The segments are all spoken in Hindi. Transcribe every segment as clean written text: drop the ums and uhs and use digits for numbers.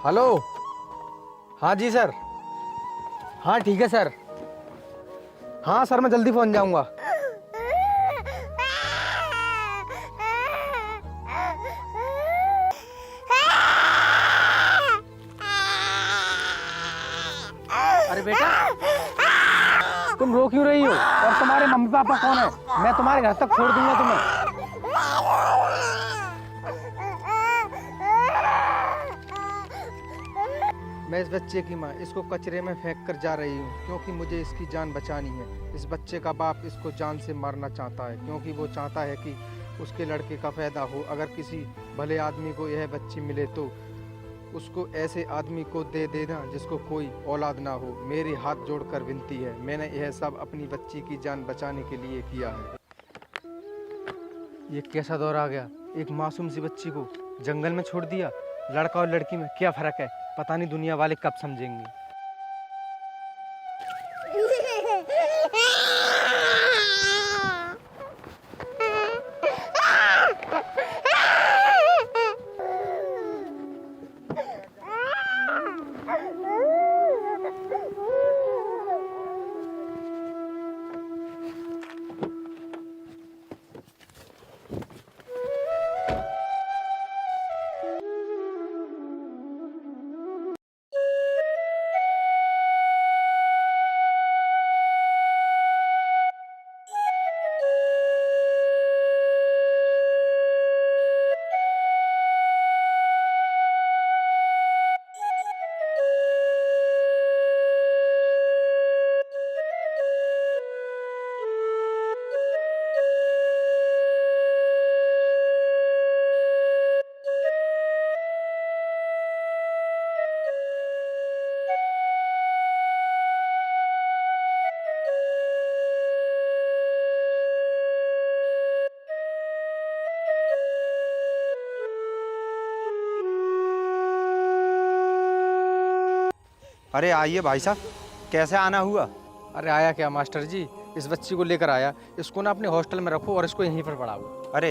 हेलो। हाँ जी सर। हाँ ठीक है सर। हाँ सर मैं जल्दी पहुंच जाऊंगा। अरे बेटा तुम रो क्यों रही हो? और तुम्हारे मम्मी पापा कौन है? मैं तुम्हारे घर तक छोड़ दूंगा तुम्हें। मैं इस बच्चे की माँ इसको कचरे में फेंक कर जा रही हूँ क्योंकि मुझे इसकी जान बचानी है। इस बच्चे का बाप इसको जान से मारना चाहता है क्योंकि वो चाहता है कि उसके लड़के का पैदा हो। अगर किसी भले आदमी को यह बच्ची मिले तो उसको ऐसे आदमी को दे देना जिसको कोई औलाद ना हो। मेरी हाथ जोड़कर विनती है। मैंने यह सब अपनी बच्ची की जान बचाने के लिए किया है। ये कैसा दौर आ गया? एक मासूम सी बच्ची को जंगल में छोड़ दिया। लड़का और लड़की में क्या फर्क है? पता नहीं दुनिया वाले कब समझेंगे। अरे आइए भाई साहब, कैसे आना हुआ? अरे आया क्या मास्टर जी, इस बच्ची को लेकर आया। इसको ना अपने हॉस्टल में रखो और इसको यहीं पर पढ़ाओ। अरे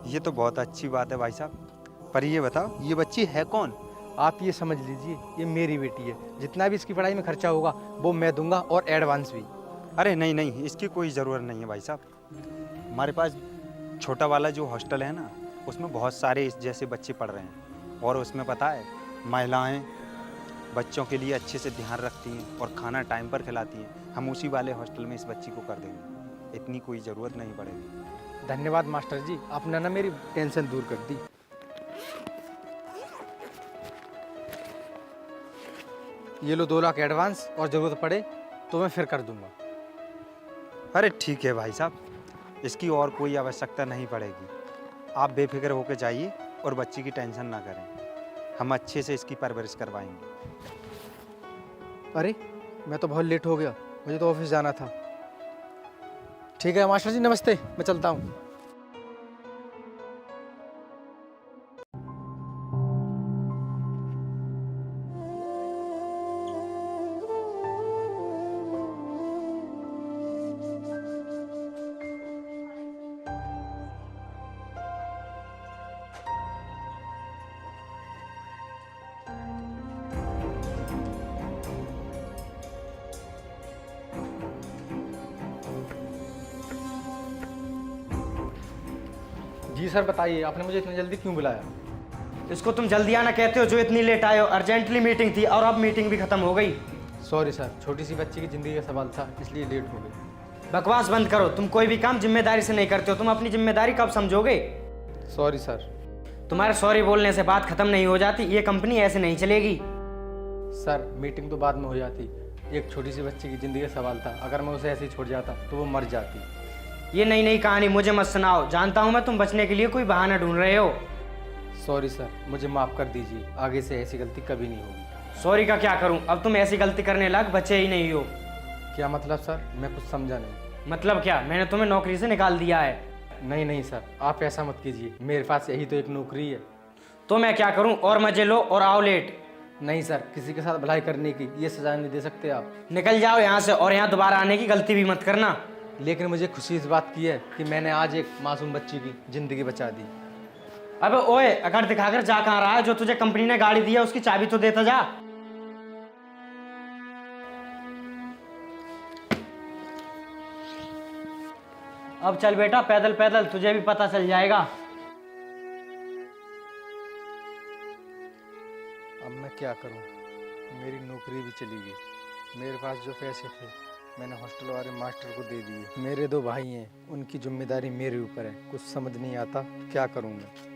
ये तो बहुत अच्छी बात है भाई साहब, पर ये बताओ ये बच्ची है कौन? आप ये समझ लीजिए ये मेरी बेटी है। जितना भी इसकी पढ़ाई में खर्चा होगा वो मैं दूंगा और एडवांस भी। अरे नहीं नहीं, इसकी कोई ज़रूरत नहीं है भाई साहब। हमारे पास छोटा वाला जो हॉस्टल है ना, उसमें बहुत सारे इस जैसे बच्चे पढ़ रहे हैं। और उसमें पता है, महिलाएं बच्चों के लिए अच्छे से ध्यान रखती हैं और खाना टाइम पर खिलाती हैं। हम उसी वाले हॉस्टल में इस बच्ची को कर देंगे, इतनी कोई ज़रूरत नहीं पड़ेगी। धन्यवाद मास्टर जी, आपने ना मेरी टेंशन दूर कर दी। ये लो 2 लाख एडवांस, और ज़रूरत पड़े तो मैं फिर कर दूंगा। अरे ठीक है भाई साहब, इसकी और कोई आवश्यकता नहीं पड़ेगी। आप बेफिक्र होकर जाइए और बच्ची की टेंशन ना करें। हम अच्छे से इसकी परवरिश करवाएंगे। अरे मैं तो बहुत लेट हो गया, मुझे तो ऑफिस जाना था। ठीक है मास्टर जी, नमस्ते, मैं चलता हूँ। जी सर बताइए, आपने मुझे इतनी जल्दी क्यों बुलाया? इसको तुम जल्दी आना कहते हो जो इतनी लेट आए हो? अर्जेंटली मीटिंग थी और अब मीटिंग भी खत्म हो गई। सॉरी सर, छोटी सी बच्ची की ज़िंदगी का सवाल था इसलिए लेट हो गई। बकवास बंद करो। तुम कोई भी काम जिम्मेदारी से नहीं करते हो। तुम अपनी जिम्मेदारी कब समझोगे? Sorry sir. तुम्हारे सॉरी बोलने से बात खत्म नहीं हो जाती। ये कंपनी ऐसे नहीं चलेगी। सर मीटिंग तो बाद में हो जाती, एक छोटी सी बच्ची की ज़िंदगी का सवाल था। अगर मैं उसे ऐसे ही छोड़ जाता तो वो मर जाती। ये नई नई कहानी मुझे मत सुनाओ। जानता हूँ मैं तुम बचने के लिए कोई बहाना ढूंढ रहे हो। सॉरी सर, मुझे माफ़ कर दीजिए, आगे से ऐसी गलती कभी नहीं होगी। सॉरी का क्या करूँ? अब तुम ऐसी गलती करने लायक बचे ही नहीं हो। क्या मतलब सर? मैं कुछ समझा नहीं। मतलब क्या? मैंने तुम्हें नौकरी से निकाल दिया है। नहीं नहीं सर, आप ऐसा मत कीजिए, मेरे पास यही तो एक नौकरी है। तो मैं क्या करूँ? और मजे लो और आओ लेट। नहीं सर, किसी के साथ भलाई करने की ये सजा नहीं दे सकते आप। निकल जाओ यहाँ से और यहाँ दोबारा आने की गलती भी मत करना। लेकिन मुझे खुशी इस बात की है कि मैंने आज एक मासूम बच्ची की ज़िंदगी बचा दी। अबे ओए, अगर दिखाकर जा कहाँ रहा है? जो तुझे कंपनी ने गाड़ी दी है उसकी चाबी तो देता जा। अब चल बेटा, पैदल पैदल, तुझे भी पता चल जाएगा। अब मैं क्या करूं? मेरी नौकरी भी चली गई। मेरे पास जो पैसे थे मैंने हॉस्टल वाले मास्टर को दे दिए। मेरे 2 भाई हैं, उनकी जिम्मेदारी मेरे ऊपर है। कुछ समझ नहीं आता क्या करूं मैं।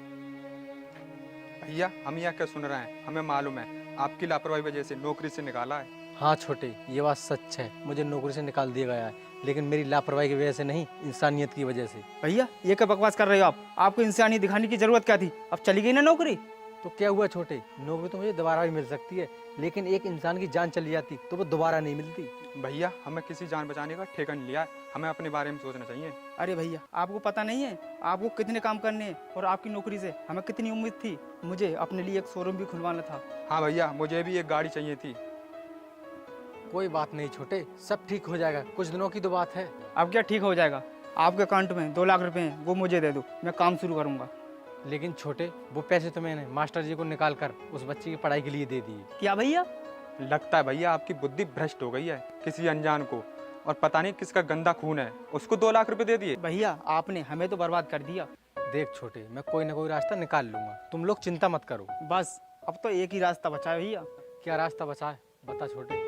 भैया हम यहाँ क्या सुन रहे हैं? हमें मालूम है आपकी लापरवाही वजह से नौकरी से निकाला है। हाँ छोटे, ये बात सच है, मुझे नौकरी से निकाल दिया गया है, लेकिन मेरी लापरवाही की वजह से नहीं, इंसानियत की वजह से। भैया ये क्या बकवास कर रहे हो आप? आपको इंसानियत दिखाने की जरूरत क्या थी? अब चली गई ना नौकरी। तो क्या हुआ छोटे, नौकरी तो मुझे दोबारा भी मिल सकती है, लेकिन एक इंसान की जान चली जाती तो वो दोबारा नहीं मिलती। भैया हमें किसी जान बचाने का ठेका नहीं लिया है, हमें अपने बारे में सोचना चाहिए। अरे भैया आपको पता नहीं है आपको कितने काम करने हैं और आपकी नौकरी से हमें कितनी उम्मीद थी। मुझे अपने लिए एक शोरूम भी खुलवाना था। हाँ भैया मुझे भी एक गाड़ी चाहिए थी। कोई बात नहीं छोटे, सब ठीक हो जाएगा, कुछ दिनों की तो बात है। अब क्या ठीक हो जाएगा? आपके अकाउंट में 2 लाख रुपए हैं, वो मुझे दे दो, मैं काम शुरू करूंगा। लेकिन छोटे, वो पैसे तो मैंने मास्टर जी को निकाल कर उस बच्चे की पढ़ाई के लिए दे दिए। क्या भैया? लगता है भैया आपकी बुद्धि भ्रष्ट हो गई है। किसी अनजान को, और पता नहीं किसका गंदा खून है, उसको 2 लाख रुपए दे दिए। भैया आपने हमें तो बर्बाद कर दिया। देख छोटे, मैं कोई ना कोई रास्ता निकाल लूंगा, तुम लोग चिंता मत करो। बस अब तो एक ही रास्ता बचा है भैया। क्या रास्ता बचा है, बता छोटे।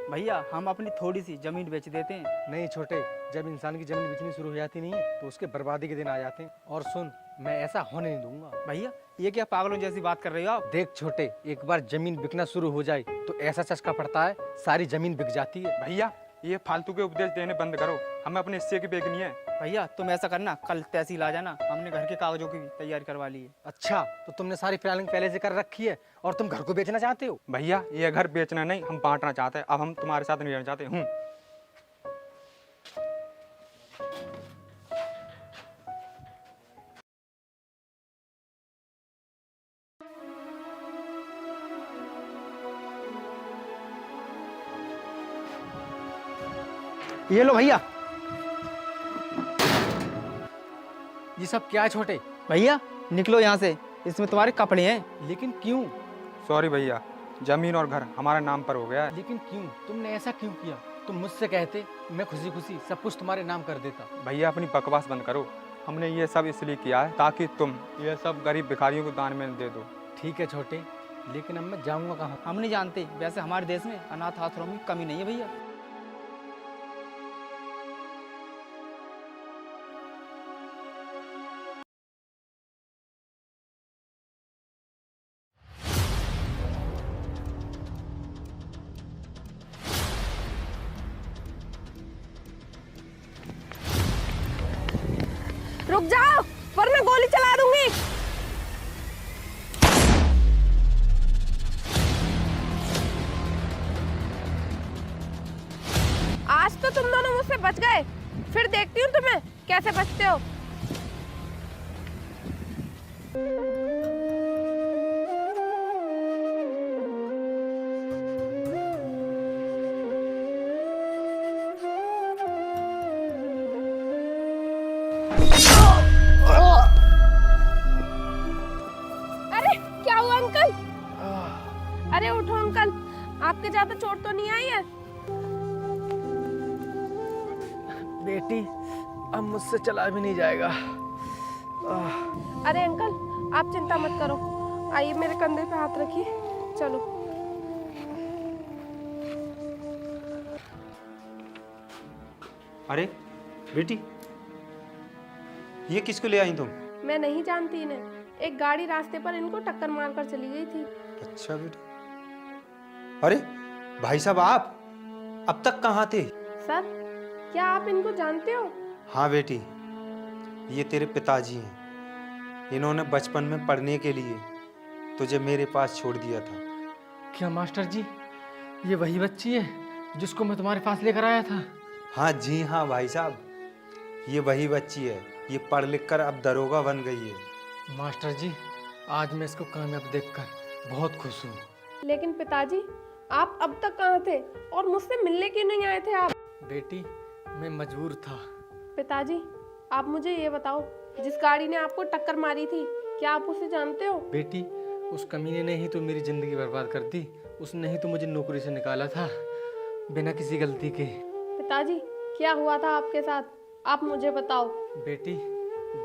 भैया हम अपनी थोड़ी सी जमीन बेच देते हैं। नहीं छोटे, जब इंसान की जमीन बिकनी शुरू हो जाती नहीं है तो उसके बर्बादी के दिन आ जाते हैं। और सुन, मैं ऐसा होने नहीं दूंगा। भैया ये क्या पागलों जैसी बात कर रहे हो आप? देख छोटे, एक बार जमीन बिकना शुरू हो जाए तो ऐसा चस्का पड़ता है, सारी जमीन बिक जाती है। भैया ये फालतू के उपदेश देने बंद करो, हमें अपने हिस्से की बेचनी है। भैया तुम ऐसा करना, कल तहसील आ जाना, हमने घर के कागजों की भी तैयारी करवा ली है। अच्छा, तो तुमने सारी प्लानिंग पहले से कर रखी है और तुम घर को बेचना चाहते हो? भैया ये घर बेचना नहीं, हम बांटना चाहते हैं। अब हम तुम्हारे साथ नहीं रहना चाहते। ये लो भैया। ये सब क्या है छोटे? भैया निकलो यहाँ से, इसमें तुम्हारे कपड़े हैं। लेकिन क्यों? सॉरी भैया, जमीन और घर हमारे नाम पर हो गया है। लेकिन क्यों? तुमने ऐसा क्यों किया? तुम मुझसे कहते, मैं खुशी खुशी सब कुछ तुम्हारे नाम कर देता। भैया अपनी बकवास बंद करो, हमने ये सब इसलिए किया है ताकि तुम ये सब गरीब भिखारियों को दान में दे दो। ठीक है छोटे, लेकिन अब मैं जाऊंगा कहाँ? हम नहीं जानते, वैसे हमारे देश में अनाथ आश्रमों की कमी नहीं है भैया। रुक जाओ वरना गोली चला दूंगी। आज तो तुम दोनों मुझसे बच गए, फिर देखती हूँ तुम्हें कैसे बचते हो। अरे क्या हुआ अंकल? अरे उठो अंकल, आपके ज्यादा चोट तो नहीं आई है? बेटी, अब मुझसे चला भी नहीं जाएगा। अरे अंकल आप चिंता मत करो, आइए मेरे कंधे पे हाथ रखिए, चलो। अरे बेटी, ये किसको ले आई तुम? मैं नहीं जानती इन्हें, एक गाड़ी रास्ते पर इनको टक्कर मारकर चली गई थी। अच्छा बेटी। अरे भाई साहब, आप अब तक कहाँ थे? सर क्या आप इनको जानते हो? हाँ बेटी, ये तेरे पिताजी हैं। इन्होंने बचपन में पढ़ने के लिए तुझे मेरे पास छोड़ दिया था। क्या मास्टर जी, ये वही बच्ची है जिसको मैं तुम्हारे पास लेकर आया था? हाँ जी हाँ भाई साहब, ये वही बच्ची है। ये पढ़ लिख कर अब दरोगा बन गई है। मास्टर जी, आज मैं इसको कामयाब देखकर बहुत खुश हूँ। लेकिन पिताजी आप अब तक कहाँ थे और मुझसे मिलने क्यों नहीं आए थे आप? बेटी, मैं मजबूर था। पिताजी आप मुझे ये बताओ, जिस गाड़ी ने आपको टक्कर मारी थी क्या आप उसे जानते हो? बेटी, उस कमीने ने ही तो मेरी ज़िंदगी बर्बाद कर दी। उसने ही तो मुझे नौकरी से निकाला था बिना किसी गलती के। पिताजी, क्या हुआ था आपके साथ? आप मुझे बताओ। बेटी,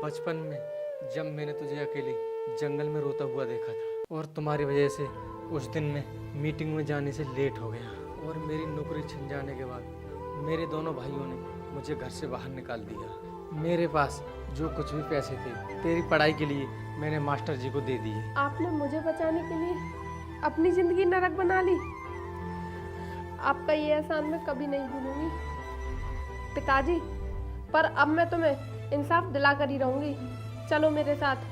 बचपन में जब मैंने तुझे अकेले जंगल में रोता हुआ देखा था और तुम्हारी वजह से उस दिन में मीटिंग में जाने से लेट हो गया, और मेरी नौकरी छिन जाने के बाद मेरे दोनों भाइयों ने मुझे घर से बाहर निकाल दिया। मेरे पास जो कुछ भी पैसे थे तेरी पढ़ाई के लिए मैंने मास्टर जी को दे दिए। आपने मुझे बचाने के लिए अपनी जिंदगी नरक बना ली। आपका ये एहसान मैं कभी नहीं भूलूंगी पिताजी, पर अब मैं तुम्हें इंसाफ दिला कर ही रहूंगी। चलो मेरे साथ।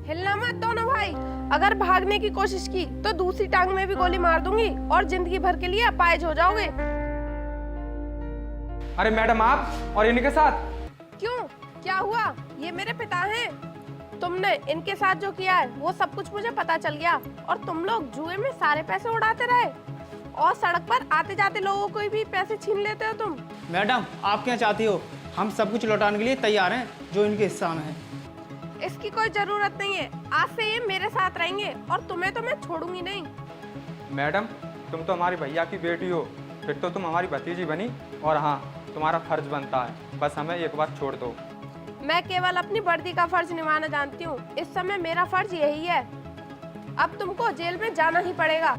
हिलना मत दोनों भाई। अगर भागने की कोशिश की तो दूसरी टांग में भी गोली मार दूंगी और जिंदगी भर के लिए अपाहिज हो जाओगे। अरे मैडम, आप और इनके साथ? क्यों, क्या हुआ? ये मेरे पिता हैं। तुमने इनके साथ जो किया है वो सब कुछ मुझे पता चल गया, और तुम लोग जुए में सारे पैसे उड़ाते रहे और सड़क पर आते जाते लोगों को भी पैसे छीन लेते हो तुम। मैडम, आप क्या चाहती हो? हम सब कुछ लौटाने के लिए तैयार हैं जो इनके हिस्सा में है। इसकी कोई जरूरत नहीं है। आज से ये मेरे साथ रहेंगे और तुम्हें तो मैं छोड़ूंगी नहीं। मैडम, तुम तो हमारी भैया की बेटी हो, फिर तो तुम हमारी भतीजी बनी। और हाँ, तुम्हारा फर्ज बनता है, बस हमें एक बार छोड़ दो। मैं केवल अपनी वर्दी का फर्ज निभाना जानती हूँ। इस समय मेरा फर्ज यही है। अब तुमको जेल में जाना ही पड़ेगा।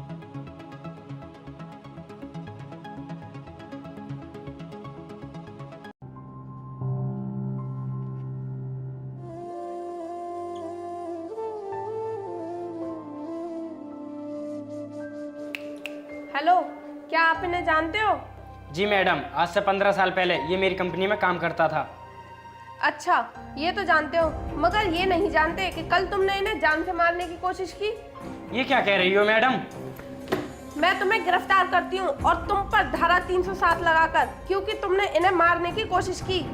हेलो, क्या आप इन्हें जानते हो? जी मैडम, आज से 15 साल पहले ये मेरी कंपनी में काम करता था। अच्छा, ये तो जानते हो, मगर ये नहीं जानते कि कल तुमने इन्हें जान से मारने की कोशिश की। ये क्या कह रही हो मैडम? मैं तुम्हें गिरफ्तार करती हूँ और तुम पर धारा 307 लगाकर, क्योंकि तुमने इन्हें मारने की कोशिश की।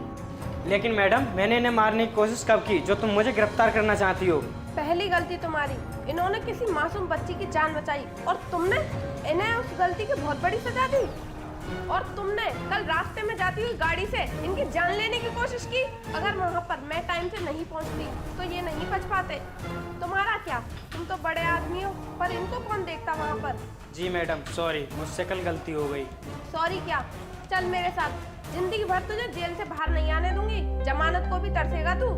लेकिन मैडम, मैंने इन्हें मारने की कोशिश कब की जो तुम मुझे गिरफ्तार करना चाहती हो? पहली गलती तुम्हारी, इन्होंने किसी मासूम बच्ची की जान बचाई और तुमने इन्हें उस गलती की बहुत बड़ी सजा दी। और तुमने कल रास्ते में जाती हुई गाड़ी से इनकी जान लेने की कोशिश की। अगर वहाँ पर मैं टाइम से नहीं पहुँचती तो ये नहीं बच पाते। तुम्हारा क्या, तुम तो बड़े आदमी हो, पर इनको कौन देखता वहाँ पर। जी मैडम, सॉरी, मुझसे कल गलती हो गई। सॉरी क्या, चल मेरे साथ। जिंदगी भर तुझे जेल से बाहर नहीं आने दूंगी। जमानत को भी तरसेगा तू।